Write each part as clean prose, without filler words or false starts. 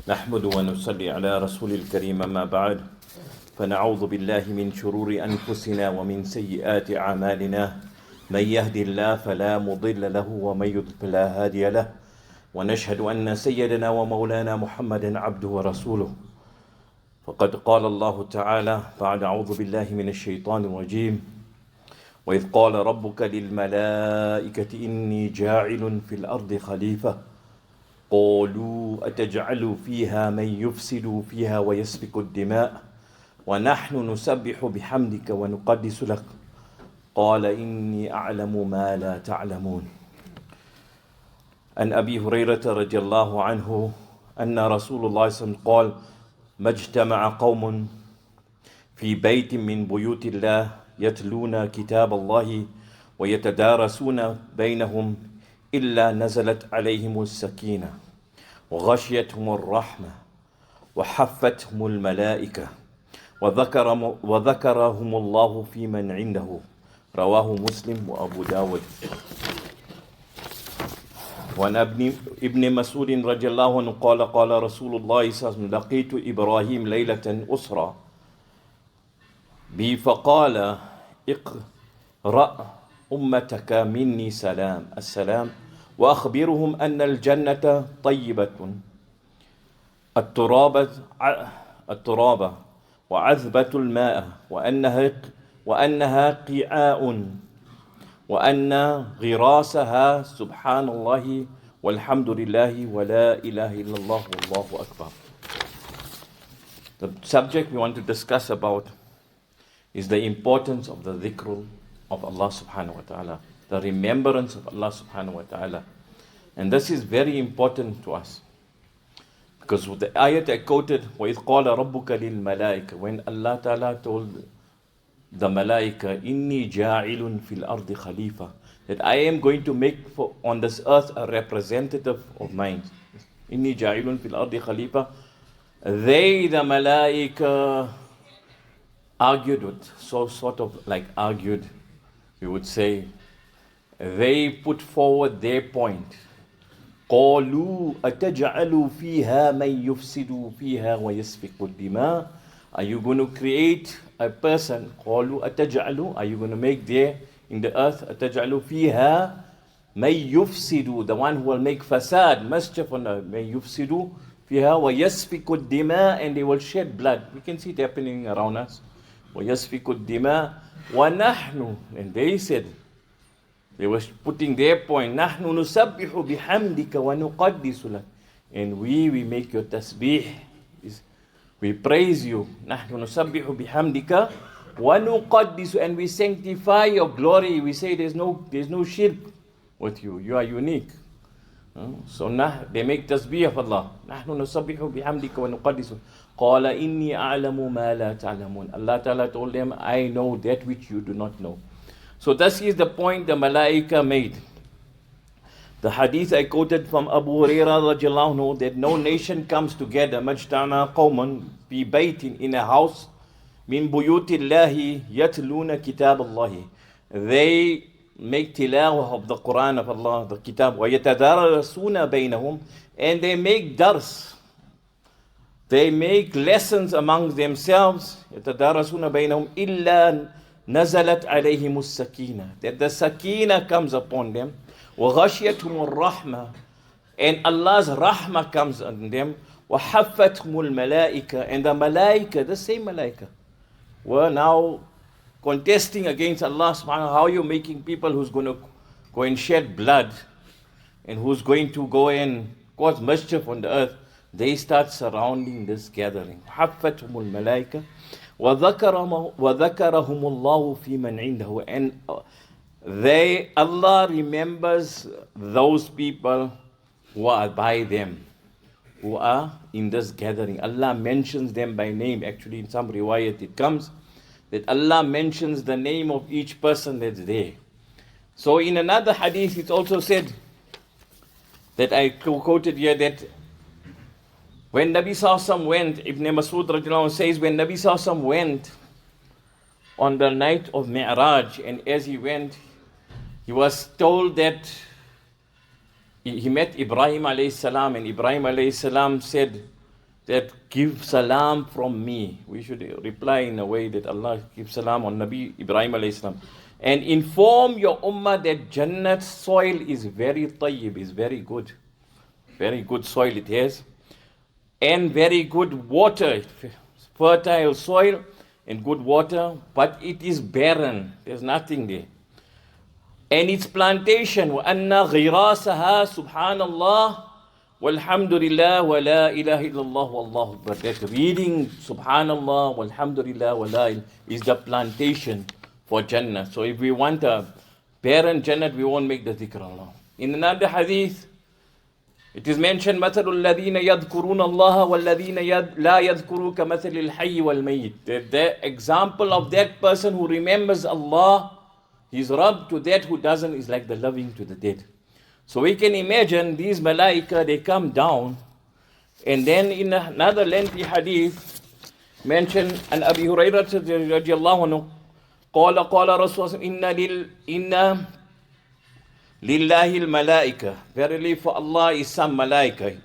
نحمد ونصلي على رسول الكريم أما بعد فنعوذ بالله من شرور أنفسنا ومن سيئات أعمالنا من يهد الله فلا مضل له ومن يضلل فلا هادي له ونشهد أن سيدنا ومولانا محمدا عبده ورسوله فقد قال الله تعالى بعد أعوذ بالله من الشيطان الرجيم وإذ قال ربك للملائكة إني جاعل في الأرض خليفة قالوا أتجعل فيها من يفسد فيها ويسفك الدماء ونحن نسبح بحمدك ونقدس لك قال إني أعلم ما لا تعلمون. عن أبي هريرة رضي الله عنه أن رسول الله صلى الله عليه وسلم قال ما اجتمع قوم في بيت من بيوت الله يتلون كتاب الله ويتدارسون بينهم إلا نزلت عليهم السكينة وغشيتهم الرحمة وحفتهم الملائكة وذكرهم الله في من عنده رواه مسلم وأبو داود. وعن ابن مسعود رضي الله عنه قال قال رسول الله صلى الله عليه وسلم لقيت إبراهيم ليلة أسرى بي فقال اقرأ أمتك مني سلام السلام وأخبرهم أن الجنة طيبة التراب وعذبة الماء وأنها قيعاء وأن غراسها سبحان الله والحمد لله ولا إله إلا الله والله أكبر. The subject we want to discuss about is the importance of the dhikr of Allah subhanahu wa ta'ala, the remembrance of Allah subhanahu wa ta'ala. And this is very important to us. Because with the ayat I quoted, وَإِذْ قَالَ رَبُّكَ لِلْمَلَائِكَ, when Allah ta'ala told the malaika, إِنِّي جَاعِلٌ فِي الْأَرْضِ خَلِيفَةً, that I am going to make on this earth a representative of mine. إِنِّي جَاعِلٌ فِي الْأَرْضِ خَلِيفَةً. They, the malaika, argued with, we would say, they put forward their point. قالوا أتجعل فيها من يفسد فيها ويسفك الدماء. Are you going to create a person? قالوا أتجعل, are you going to make there in the earth أتجعل فيها من يفسد, the one who will make fasad, mischief on the من يفسد فيها ويسفك الدماء, and they will shed blood. We can see it happening around us. ويسفك الدماء ونحن, and they said, they were putting their point, نحن نسبح بحمدك ونقدس لك, and we make your tasbih, we praise you, نحن نسبح بحمدك ونقدس, and we sanctify your glory. We say there's no shirk with you, you are unique. So they make tasbih of Allah. نحن نسبح بحمدك ونقدس قال إني أعلم ما لا تعلمون. Allah Ta'ala told them, I know that which you do not know. So this is the point the malaika made. The hadith I quoted from Abu Hurairah radiallahu anhu, that no nation comes together, مجتمع قوم في بيت, in a house, من بيوت الله يتلون كتاب الله. They make tilawah of the Quran of Allah, the kitab, وَيَتَدَارَسُونَ بَيْنَهُمْ, and they make dars. They make lessons among themselves. يَتَدَارَسُونَ بَيْنَهُمْ إِلَّا نَزَلَتْ عَلَيْهِمُ السَّكِينَةِ, that the sakina comes upon them. وَغَشْيَتْهُمُ الرَّحْمَةِ, and Allah's rahmah comes on them. وَحَفَّتْهُمُ الْمَلَائِكَةِ, and the malaika, the same malaika, were now contesting against Allah subhanahu, how are you making people who's going to go and shed blood and who's going to go and cause mischief on the earth? They start surrounding this gathering. حَفَّتْهُمُ الْمَلَائِكَةِ وَذَكَرَهُمُ اللَّهُ فِي مَنْ عِنْدَهُ, and Allah remembers those people who are by them, who are in this gathering. Allah mentions them by name. Actually, in some riwayat it comes that Allah mentions the name of each person that's there. So in another hadith it's also said, that I quoted here, that when Nabi Sallallahu went, Ibn Mas'ud radiallahu anhu says, when Nabi Sallallahu went on the night of Mi'raj, and as he went, he was told that he met Ibrahim alayhi salam, and Ibrahim alayhi salam said, that give salam from me. We should reply in a way that Allah gives salam on Nabi Ibrahim alayhi salam. And inform your ummah that Jannat's soil is very tayyib, is very good. Very good soil it has. And very good water, fertile soil and good water, but it is barren. There's nothing there. And its plantation, وَأَنَّ غِرَاسَهَا سُبْحَانَ اللَّهِ وَالْحَمْدُ لِلَّهِ وَلَا إِلَهِ إِلَّا اللَّهُ وَاللَّهُ أَكْبَرُ. That reading Subhanallah, Walhamdulillah, Wala is the plantation for Jannah. So if we want a barren Jannah, we won't make the dhikr Allah. In another hadith, it is mentioned, مَثَلُ الَّذِينَ يَذْكُرُونَ اللَّهَ وَالَّذِينَ لَا يَذْكُرُوا كَمَثَلِ الْحَيِّ وَالْمَيِّتِ. The example of that person who remembers Allah, his Rabb, to that who doesn't is like the loving to the dead. So we can imagine these malaika, they come down, and then in another lengthy hadith, mentioned, and Abi Hurairah radiallahu anhu, قال رسول إن لله الملائكة. Verily for Allah is some malaika.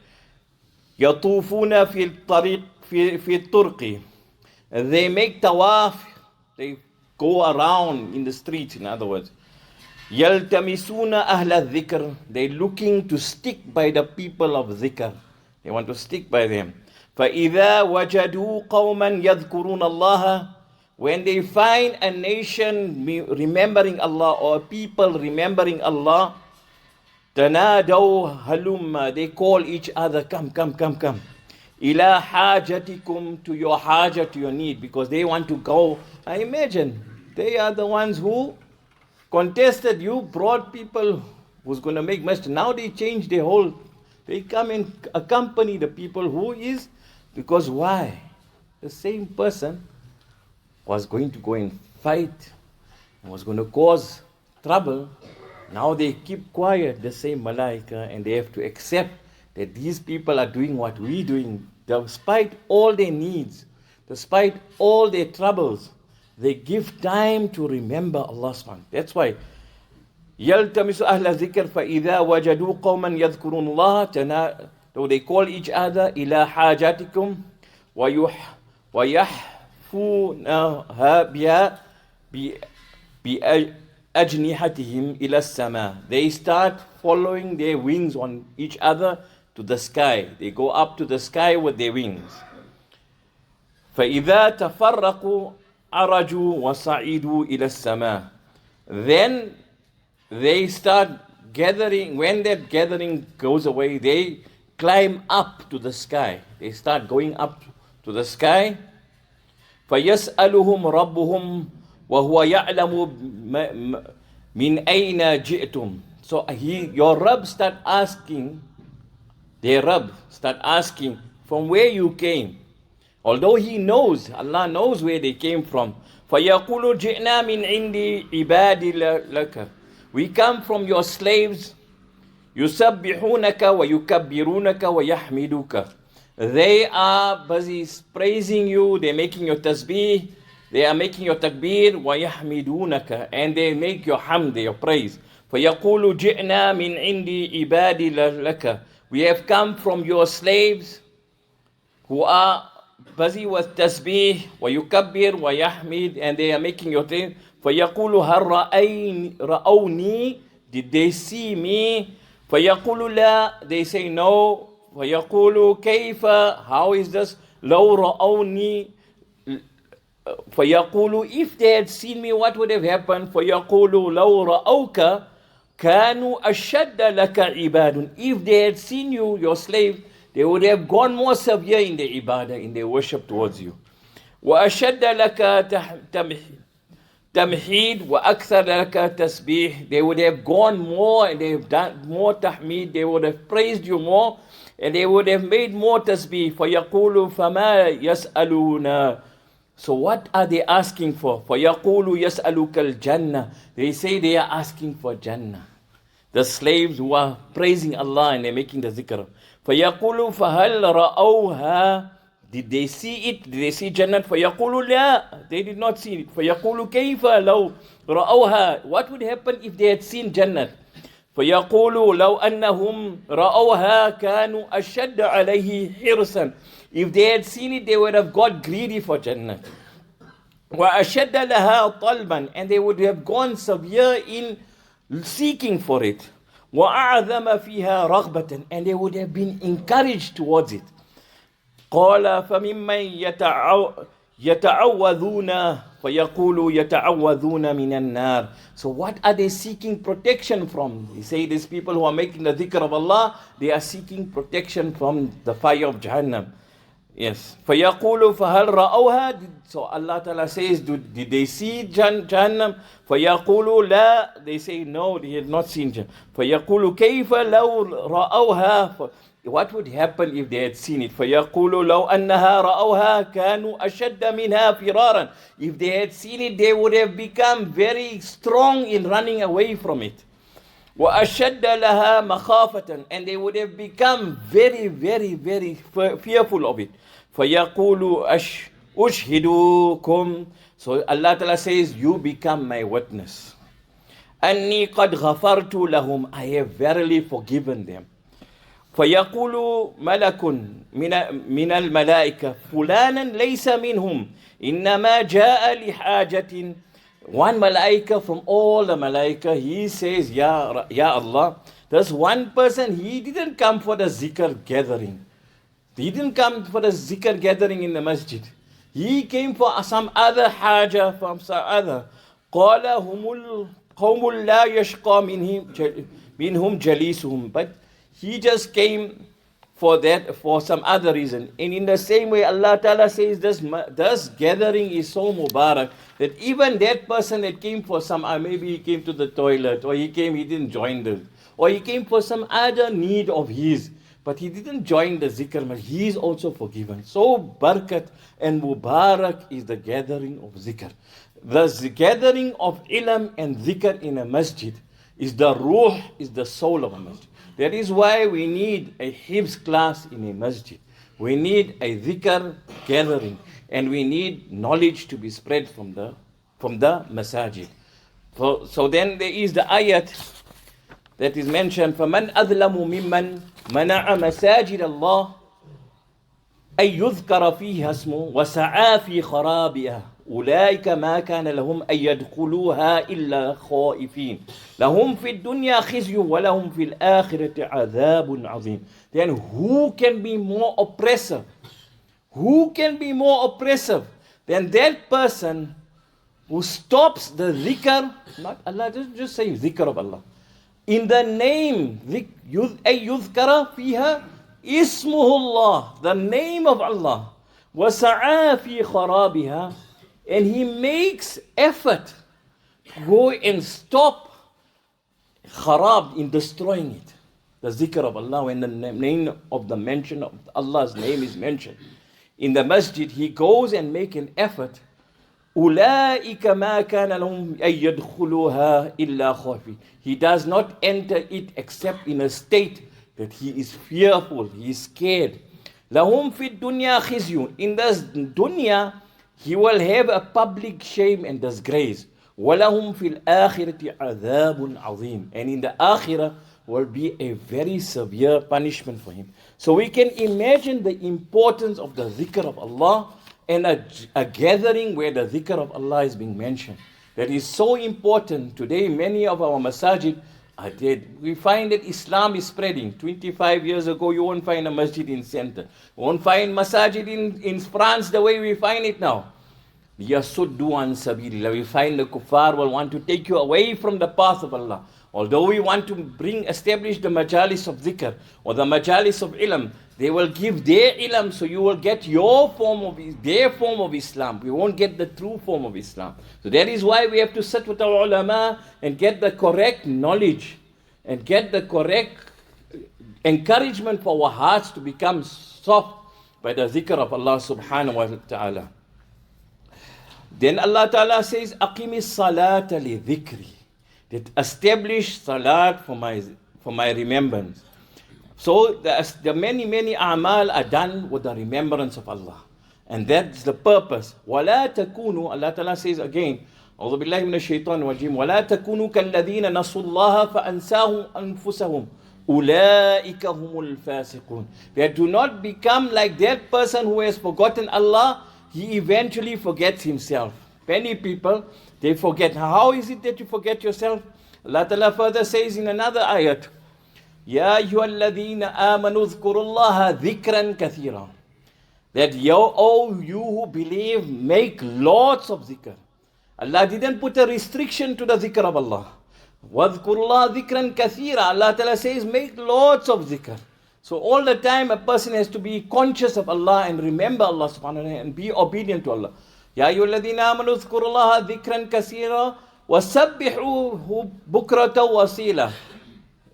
يطوفون في الطريق في الطرق. They make tawaf, they go around in the streets, in other words. يَلْتَمِسُونَ أَهْلَ الذِّكْرِ. They're looking to stick by the people of dhikr. They want to stick by them. فَإِذَا وَجَدُوا قَوْمًا يَذْكُرُونَ اللَّهَ. When they find a nation remembering Allah, or people remembering Allah, تَنَادَوْا هَلُمَّ. They call each other, come. إِلَى حَاجَتِكُمْ. To your haja, to your need, because they want to go. I imagine they are the ones who contested, you brought people who's going to make masjid. Now they change their whole, they come and accompany the people who is, because why? The same person was going to go and fight, was going to cause trouble. Now they keep quiet, the same malaika, and they have to accept that these people are doing what we're doing, despite all their needs, despite all their troubles. They give time to remember Allah subhanahu. That's why يَلْتَمِسُ أَهْلَ الذِّكْرِ فَإِذَا وَجَدُوا قَوْمًا يَذْكُرُونَ اللَّهَ. So they call each other إِلَى حَاجَاتِكُمْ وَيَحْفُونَهَا بِأَجْنِحَتِهِمْ إِلَى السَّمَاءِ. They start following their wings on each other to the sky. They go up to the sky with their wings. فَإِذَا تَفَرَّقُوا أَرَجُوا وَصَعِدُوا إِلَى السَّمَاءِ. Then they start gathering. When that gathering goes away, they climb up to the sky. They start going up to the sky. فَيَسْأَلُهُمْ رَبُّهُمْ وَهُوَ يَعْلَمُ مِنْ أَيْنَ جِئْتُمْ. So your Rabb start asking, their Rabb start asking, from where you came. Although he knows, Allah knows where they came from. فَيَقُولُ جِئْنَا مِنْ عِنْدِ عِبَادِ لَكَ. We come from your slaves. يُسَبِّحُونَكَ وَيُكَبِّرُونَكَ وَيَحْمِدُكَ. They are busy praising you. They're making your tasbih. They are making your takbir. وَيَحْمِدُونَكَ. And they make your hamd, your praise. فَيَقُولُ جِئْنَا مِنْ عِنْدِ عِبَادِ لَكَ. We have come from your slaves who are busy with tasbih, وَيُكَبِّرْ وَيَحْمِدْ, and they are making your thing. فَيَقُولُ هَلْ رَأَوْنِي. Did they see me? فَيَقُولُ لَا. They say no. فَيَقُولُ كَيْفَ. How is this? لَوْ رَأَوْنِي. فَيَقُولُ. If they had seen me, what would have happened? فَيَقُولُ لَوْ رَأَوْكَ كَانُوا أَشَدَّ لَكَ عِبَادٌ. If they had seen you, your slave, they would have gone more severe in their ibadah, in their worship towards you. وَأَشَدَّ لَكَ تَمْحِيد وَأَكْثَرَ لَكَ تَسْبِيح. They would have gone more, and they have done more tahmeed. They would have praised you more, and they would have made more tasbih. فَيَقُولُ فَمَا يَسْأَلُونَ. So what are they asking for? فَيَقُولُ يَسْأَلُكَ الْجَنَّةِ. They say they are asking for Jannah. The slaves who are praising Allah and they're making the zikr. فَيَقُولُ فَهَلْ رَأَوْهَا. Did they see it? Did they see Jannah? فَيَقُولُ لَا. They did not see it. فَيَقُولُ كَيْفَ لَوْ رَأَوْهَا. What would happen if they had seen Jannah? فَيَقُولُوا لَوْ أَنَّهُمْ رَأَوْهَا كَانُوا أَشَدَّ عَلَيْهِ حِرْصًا. If they had seen it, they would have got greedy for Jannah. وَأَشَدَّ لَهَا طَلْبًا, and they would have gone severe in seeking for it. وَأَعْظَمَ فِيهَا رَغْبَةً, and they would have been encouraged towards it. قَالَ فَمِمَّنْ يَتَعَوَّذُونَ فَيَقُولُوا يَتَعَوَّذُونَ مِنَ النَّارِ. So what are they seeking protection from? He say these people who are making the dhikr of Allah, they are seeking protection from the fire of Jahannam. Yes. فَيَقُولُوا فَهَلْ رَأَوْهَا. So Allah Ta'ala says, did they see Jahannam? فَيَقُولُوا لَا. They say no, they had not seen Jahannam. فَيَقُولُوا كَيْفَ لَوْ رَأَوْهَا. What would happen if they had seen it? فَيَقُولُوا لَوْ أَنَّهَا رَأَوْهَا كَانُوا أَشَدَّ مِنْهَا فِرَارًا. If they had seen it, they would have become very strong in running away from it. وَأَشَدَّ لَهَا مَخَافَةً, and they would have become very, very, very fearful of it. فَيَقُولُوا أُشْهِدُكُمْ. So Allah Ta'ala says, you become my witness. أَنِّي قَدْ غَفَرْتُ لَهُمْ. I have verily forgiven them. فَيَقُولُ مَلَكٌ مِنَ الْمَلَائِكَةِ فُلَانًا لَيْسَ مِنْهُمْ إِنَّمَا جَاءَ لِحَاجَةٍ. One malaika from all the malaika, he says, Ya Allah, there's one person, he didn't come for the zikr gathering. He didn't come for the zikr gathering in the masjid. He came for some other haja, from some other. قَالَ هُمُ الْقَوْمُ لَا يَشْقَى مِنْهُمْ جَلِيسُهُمْ. But he just came for that, for some other reason. And in the same way, Allah Ta'ala says this gathering is so mubarak that even that person that came for some, maybe he came to the toilet, or he didn't join them, or he came for some other need of his, but he didn't join the zikr, but he is also forgiven. So barakat and mubarak is the gathering of zikr. The gathering of ilm and zikr in a masjid is the ruh, is the soul of a masjid. That is why we need a hifz class in a masjid. We need a dhikr gathering, and we need knowledge to be spread from the masajid. So then there is the ayat that is mentioned, فَمَنْ أَظْلَمُ مِمَّنْ مَنَعَ مَسَاجِدَ اللَّهِ أَن يُذْكَرَ فِيهَا اسْمُهُ وَسَعَى فِي خَرَابِهَا أولئك ما كان لهم أن يدخلوها إلا خائفين لهم في الدنيا خزي ولهم في الآخرة عذاب عظيم. Then who can be more oppressive? Who can be more oppressive than that person who stops the dhikr, not Allah, just say dhikr of Allah, in the name أن يذكر فيها اسمه الله, the name of Allah, وسعى في خرابها, and he makes effort to go and stop kharab, in destroying it. The zikr of Allah, when the name of the mention of Allah's name is mentioned in the masjid, he goes and make an effort. أولئك ما كان لهم أن يدخلوها إلا خائفين. He does not enter it except in a state that he is fearful, he is scared. لهم في الدنيا خزي. In this dunya, he will have a public shame and disgrace. وَلَهُمْ فِي الْآخِرَةِ عَذَابٌ عَظِيمٌ. And in the akhirah will be a very severe punishment for him. So we can imagine the importance of the dhikr of Allah and a gathering where the dhikr of Allah is being mentioned. That is so important. Today, many of our masajid are dead. We find that Islam is spreading. 25 years ago, you won't find a masjid in center. You won't find masajid in France the way we find it now. Yasuddu an sabilillah. We find the kuffar will want to take you away from the path of Allah. Although we want to establish the majalis of dhikr or the majalis of ilm, they will give their ilm, so you will get their form of Islam. We won't get the true form of Islam. So that is why we have to sit with our ulama and get the correct knowledge and get the correct encouragement for our hearts to become soft by the dhikr of Allah subhanahu wa ta'ala. Then Allah Ta'ala says, Aqimi salata li dhikri. That establish salat for my remembrance. So the many a'mal are done with the remembrance of Allah. And that's the purpose. وَلَا تَكُونُوا, Allah Ta'ala says again, أعوذ بالله من الشيطان الرجيم ولا تكونوا كالذين نسوا الله فأنساهم أنفسهم أولئك هم الفاسقون. That do not become like that person who has forgotten Allah, he eventually forgets himself. Many people, they forget. How is it that you forget yourself? Allah Ta'ala further says in another ayat, يا أيها الذين آمنوا اذكروا الله ذكرا كثيرا. That oh, you who believe, make lots of zikr. Allah didn't put a restriction to the zikr of Allah. وَاذْكُرُ اللَّهَ ذِكْرًا كَثِيرًا. Allah Ta'ala says, make lots of zikr. So all the time a person has to be conscious of Allah and remember Allah subhanahu wa ta'ala and be obedient to Allah. يَا أَيُّهَا الَّذِينَ آمَنُوا اذْكُرُوا اللَّهَ ذِكْرًا كَثِيرًا وَسَبِّحُوهُ بُكْرَةً وَأَصِيلًا.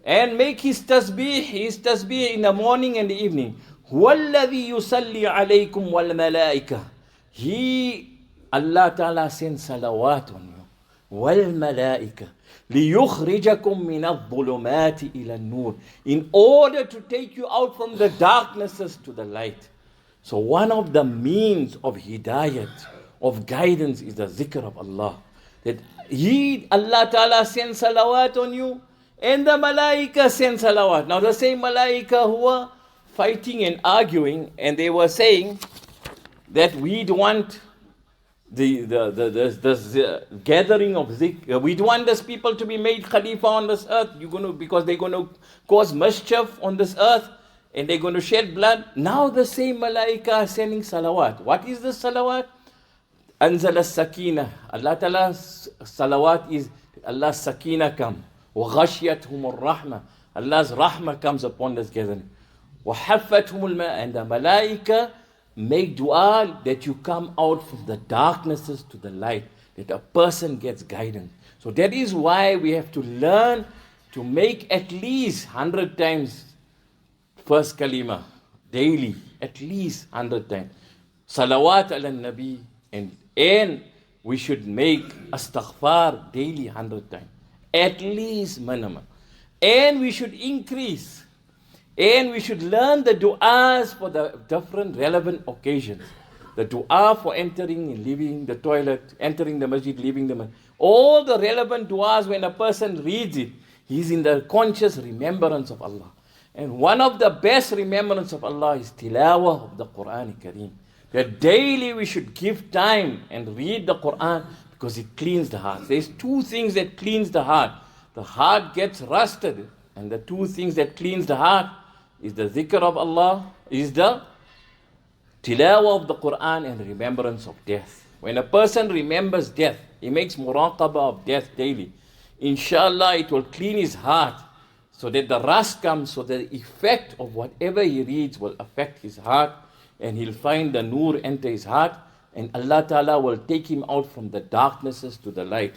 And make his tasbih in the morning and the evening. هُوَ الَّذِي يُصَلِّي عَلَيْكُمْ وَالْمَلَائِكَةِ. Allah Ta'ala sends salawat on you. وَالْمَلَائِكَةِ لِيُخْرِجَكُمْ مِنَ الظُّلُمَاتِ إِلَى النُّورِ. In order to take you out from the darknesses to the light. So one of the means of hidayat, of guidance, is the zikr of Allah. That Allah Ta'ala sends salawat on you, and the malaika send salawat. Now the same malaika who were fighting and arguing, and they were saying that we don't want the gathering of zikr. We don't want these people to be made khalifa on this earth. Because they're going to cause mischief on this earth, and they're going to shed blood. Now the same malaika are sending salawat. What is the salawat? Anzala sakina. Allah Ta'ala's salawat is Allah's sakina come. وَغَشْيَتْهُمُ الرَّحْمَةِ. Allah's rahmah comes upon this gathering. وَحَفَّتْهُمُ الْمَاءِ. And the malaika make dua that you come out from the darknesses to the light, that a person gets guidance. So that is why we have to learn to make at least 100 times first kalima daily, at least 100 times. Salawat ala nabi, and we should make astaghfar daily 100 times. At least minimum. And we should increase. And we should learn the du'as for the different relevant occasions. The du'a for entering and leaving the toilet, entering the masjid, leaving the masjid. All the relevant du'as, when a person reads it, he's in the conscious remembrance of Allah. And one of the best remembrance of Allah is tilawah of the Quran Kareem. That daily we should give time and read the Quran, because it cleans the heart. There's two things that cleans the heart. The heart gets rusted, and the two things that cleans the heart is the zikr of Allah, is the tilawah of the Quran, and remembrance of death. When a person remembers death, he makes muraqabah of death daily. Inshallah, it will clean his heart, so that the rust comes, so the effect of whatever he reads will affect his heart, and he'll find the nur enter his heart, and Allah Ta'ala will take him out from the darknesses to the light.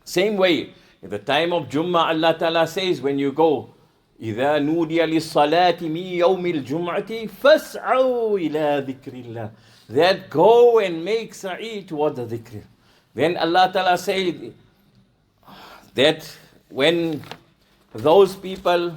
Same way, at the time of Jummah, Allah Ta'ala says, when you go, إِذَا نُودِيَ لِلصَّلَاةِ مِنْ يَوْمِ الْجُمْعَةِ فَاسْعَوْا إِلَىٰ ذِكْرِ اللَّهِ. That go and make sa'i toward the dhikr. Then Allah Ta'ala said that when those people,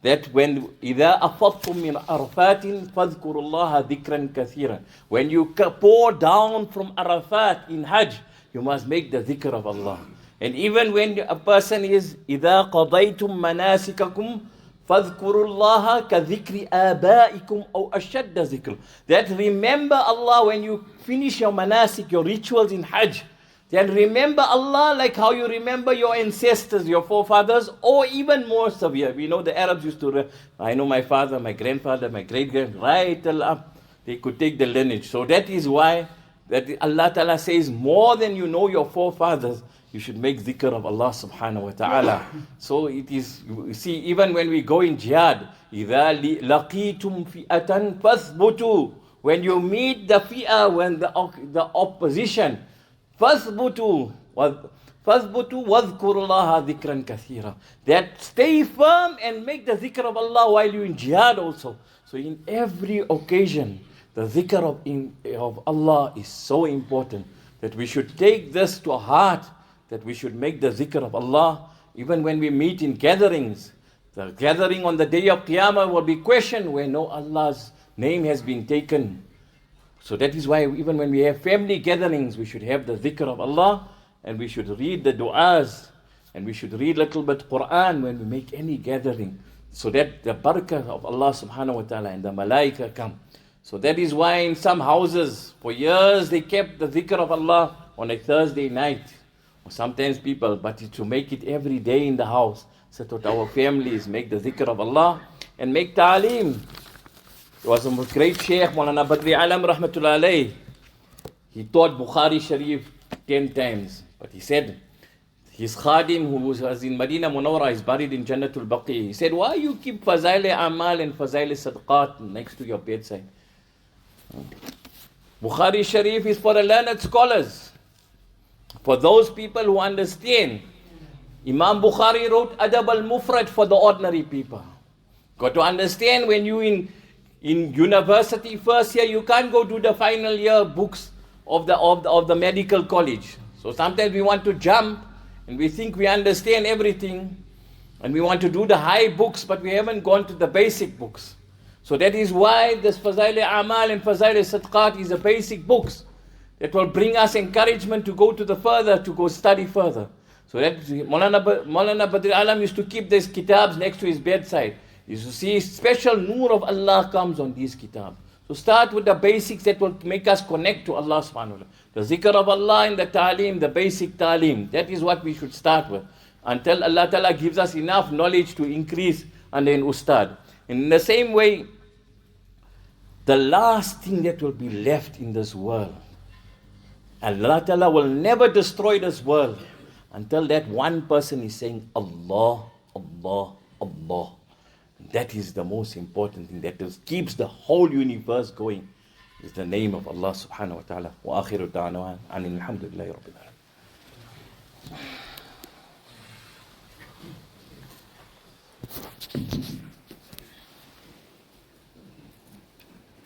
that when إِذَا أَفَضْتُم مِّنْ عَرَفَاتٍ فَاذْكُرُوا اللَّهَ ذِكْرًا كَثِيرًا. When you pour down from Arafat in Hajj, you must make the dhikr of Allah. And even when a person is إِذَا قَضَيْتُم مَّنَاسِكَكُمْ فَاذْكُرُوا اللَّهَ كَذِكْرِ آبَائِكُمْ أَوْ أَشَدَّ ذِكْرًا. That remember Allah when you finish your manasik, your rituals in Hajj. Then remember Allah like how you remember your ancestors, your forefathers, or even more severe. We know the Arabs used to, I know my father, my grandfather, my great-grandfather, right till up. They could take the lineage. So that is why that Allah Ta'ala says, more than you know your forefathers, you should make dhikr of Allah subhanahu wa ta'ala. So it is, you see, even when we go in jihad, إِذَا لَقِيتُمْ فِئَةً فَاثْبُتُوا. When you meet the fi'ah, when the opposition, فَاثْبُتُوا وَاذْكُرُوا اللَّهَ ذِكْرًا كَثِيرًا. That stay firm and make the dhikr of Allah while you're in jihad also. So in every occasion, the dhikr of Allah is so important that we should take this to heart, that we should make the dhikr of Allah. Even when we meet in gatherings, the gathering on the day of Qiyamah will be questioned where no Allah's name has been taken. So that is why even when we have family gatherings, we should have the dhikr of Allah, and we should read the du'as, and we should read little bit Quran when we make any gathering, so that the barakah of Allah subhanahu wa ta'ala and the malaika come. So that is why in some houses, for years they kept the dhikr of Allah on a Thursday night, or sometimes people, but to make it every day in the house, so that our families make the dhikr of Allah and make ta'aleem. There was a great Shaykh, Moulana Badri Alam Rahmatullah Alayh. He taught Bukhari Sharif 10 times. But he said, his khadim who was in Medina Munawwara is buried in Jannatul Baqi. He said, why you keep Fazail Amal and Fazail Sadaqat next to your bedside? Bukhari Sharif is for the learned scholars, for those people who understand. Imam Bukhari wrote Adab al-Mufrad for the ordinary people. Got to understand, when you in university first year, you can't go do the final year books of the medical college. So sometimes we want to jump and we think we understand everything, and we want to do the high books, but we haven't gone to the basic books. So that is why this Fazail Amal and Fazail Sadqat is the basic books that will bring us encouragement to go to the further, to go study further. So that Moulana Badr Alam used to keep these kitabs next to his bedside. You see, special nur of Allah comes on these kitabs. So start with the basics that will make us connect to Allah subhanahu wa ta'ala. The zikr of Allah and the ta'aleem, the basic ta'aleem. That is what we should start with, until Allah ta'ala gives us enough knowledge to increase and then ustad. In the same way, the last thing that will be left in this world, Allah ta'ala will never destroy this world until that one person is saying Allah, Allah, Allah. That is the most important thing that keeps the whole universe going, is the name of Allah subhanahu wa ta'ala. Wa akhiru da'wana anil hamdulillahi rabbil alamin.